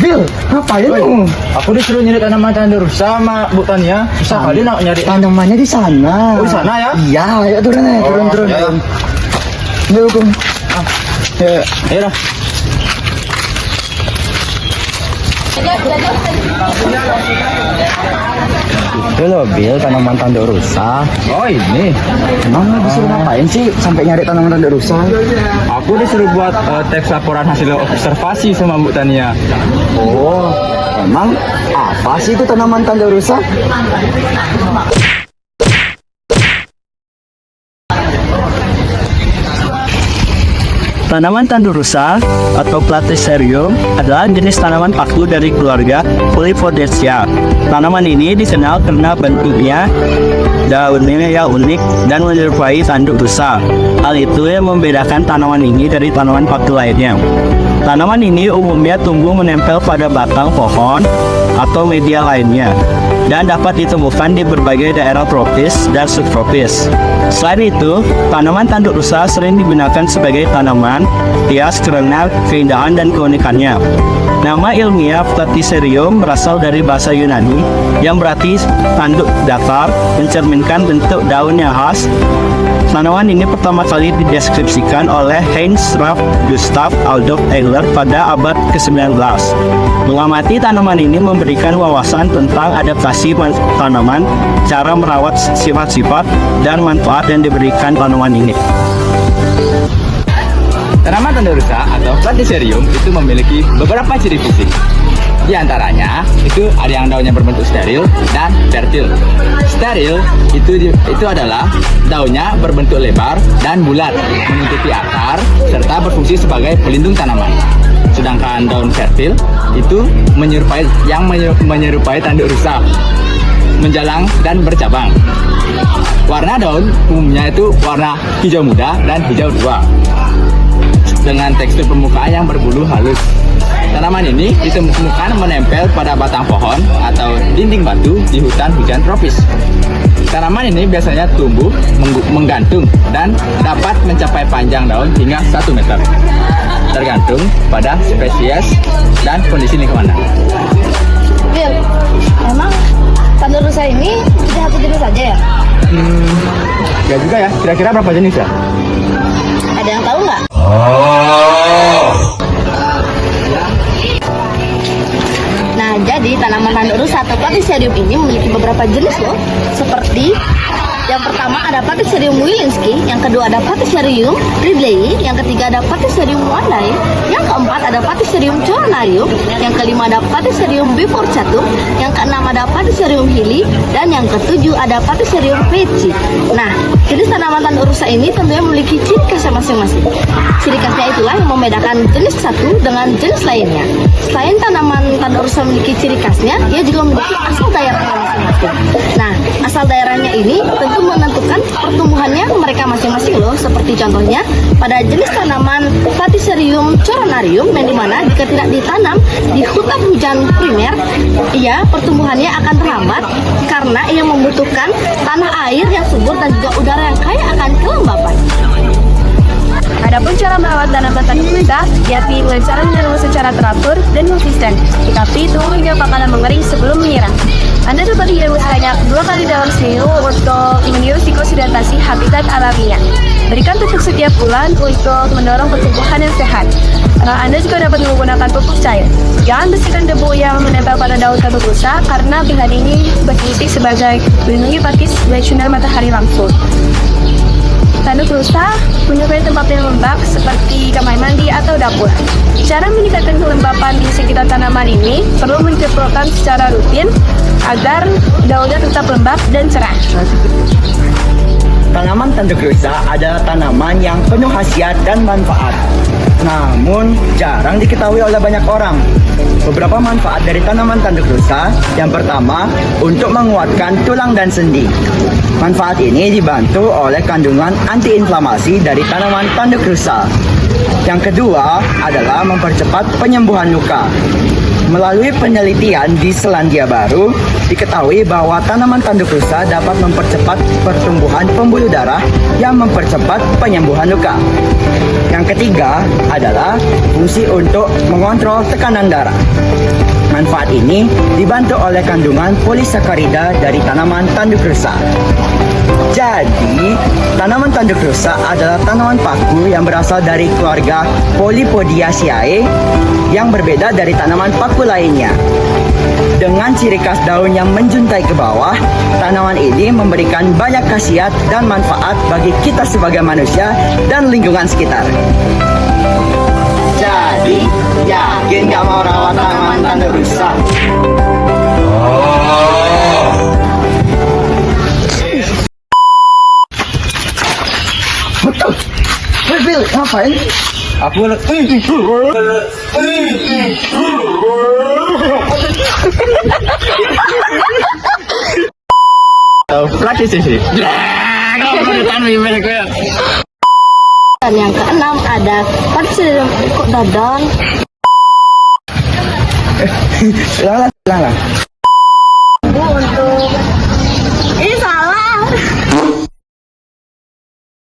Bil, ngapain lu? Aku disuruh nyari tanaman tandur sama Bu Tania. Susah kali nak nyari. Tanamannya di sana. Oh, di sana ya? Iya, ayo turun ya, turun. ya. Ayo, Kum. Ya. Ayo dah. Itu loh, Bil, tanaman tanduk rusa. Oh ini. Emang lu disuruh ngapain sih sampai nyari tanaman tanduk rusa? Aku disuruh buat teks laporan hasil observasi sama Bu Tania. Oh, emang apa sih itu tanaman tanduk rusa? Tanaman tandur rusa atau Platycerium adalah jenis tanaman paku dari keluarga Polypodiaceae. Tanaman ini dikenal karena bentuknya daunnya yang unik dan menyerupai tanduk rusa. Hal itu yang membedakan tanaman ini dari tanaman paku lainnya. Tanaman ini umumnya tumbuh menempel pada batang pohon atau media lainnya dan dapat ditemukan di berbagai daerah tropis dan subtropis. Selain itu, tanaman tanduk rusa sering digunakan sebagai tanaman hias karena keindahan dan keunikannya. Nama ilmiah Platycerium berasal dari bahasa Yunani yang berarti tanduk datar, mencerminkan bentuk daun yang khas. Tanaman ini pertama kali dideskripsikan oleh Heinz Raff Gustav Adolf Eiler pada abad ke-19. Mengamati tanaman ini memberikan wawasan tentang adaptasi tanaman, cara merawat sifat-sifat, dan manfaat yang diberikan tanaman ini. Tanaman tandur rusa atau Platycerium itu memiliki beberapa ciri fisik. Di antaranya itu ada yang daunnya berbentuk steril dan fertil. Steril itu adalah daunnya berbentuk lebar dan bulat, menutupi akar serta berfungsi sebagai pelindung tanaman. Sedangkan daun fertil itu menyerupai tanduk rusa, menjalang dan bercabang. Warna daun umumnya itu warna hijau muda dan hijau tua, dengan tekstur permukaan yang berbulu halus. Tanaman ini ditemukan menempel pada batang pohon atau dinding batu di hutan hujan tropis. Tanaman ini biasanya tumbuh menggantung dan dapat mencapai panjang daun hingga 1 meter, tergantung pada spesies dan kondisi lingkungan. Bil, emang tandur rusa ini tidak satu jenis saja ya? Ya juga ya, kira-kira berapa jenis ya? Ada yang tahu nggak? Nah, jadi tanaman tanduk rusa atau Platycerium ini memiliki beberapa jenis loh, seperti yang pertama ada Platycerium wilinski, yang kedua ada Platycerium ridleyi, yang ketiga ada Platycerium wandai, yang keempat ada Platycerium coronarium, yang kelima ada Platycerium biforcatum, yang keenam ada Platycerium hili, dan yang ketujuh ada Platycerium peci. Nah, jenis tanaman tanduk rusa ini tentunya memiliki ciri khasnya masing-masing. Ciri khasnya itulah yang membedakan jenis satu dengan jenis lainnya. Selain tanaman tanduk rusa memiliki ciri khasnya, ia juga memiliki asal daerahnya masing-masing. Nah, asal daerahnya ini tentu menentukan pertumbuhannya mereka masing-masing loh. Seperti contohnya pada jenis tanaman Platycerium coronarium, yang dimana jika tidak ditanam di hutan hujan primer, ia pertumbuhannya akan terlambat karena ia membutuhkan tanah air yang subur dan juga udara yang kaya akan kelembapan. Adapun cara merawat tanaman tanduk rusa, yakni dengan cara menanam secara teratur dan konsisten, tetapi tunggu hingga bakalan mengering sebelum menyiram. Anda dapat dihirup sebanyak 2 kali dalam seminggu untuk meniru siklus hidratasi habitat alaminya. Berikan pupuk setiap bulan untuk mendorong pertumbuhan yang sehat. Anda juga dapat menggunakan pupuk cair. Jangan bersihkan debu yang menempel pada daun tanduk rusa karena bahan ini berfungsi sebagai melindungi pakis dari sinar matahari langsung. Tanduk rusa menyukai tempat yang lembab seperti kamar mandi atau dapur. Cara meningkatkan kelembapan di sekitar tanaman ini perlu disemprotkan secara rutin agar daunnya tetap lembab dan cerah. Tanaman tanduk rusa adalah tanaman yang penuh khasiat dan manfaat, namun jarang diketahui oleh banyak orang. Beberapa manfaat dari tanaman tanduk rusa: yang pertama, untuk menguatkan tulang dan sendi. Manfaat ini dibantu oleh kandungan antiinflamasi dari tanaman tanduk rusa. Yang kedua adalah mempercepat penyembuhan luka. Melalui penelitian di Selandia Baru, diketahui bahwa tanaman tanduk rusa dapat mempercepat pertumbuhan pembuluh darah yang mempercepat penyembuhan luka. Yang ketiga adalah fungsi untuk mengontrol tekanan darah. Manfaat ini dibantu oleh kandungan polisakarida dari tanaman tanduk rusa. Jadi, tanaman tanduk rusa adalah tanaman paku yang berasal dari keluarga Polypodiaceae yang berbeda dari tanaman paku lainnya. Dengan ciri khas daun yang menjuntai ke bawah, tanaman ini memberikan banyak khasiat dan manfaat bagi kita sebagai manusia dan lingkungan sekitar. Jadi, yakin gak mau rawat tanaman tanduk rusa? Betul. Bil, ngapain? Aku praktis sih. Dan yang keenam ada Patiserium ikut dadon. Ulang lah. Bu untuk ini salah.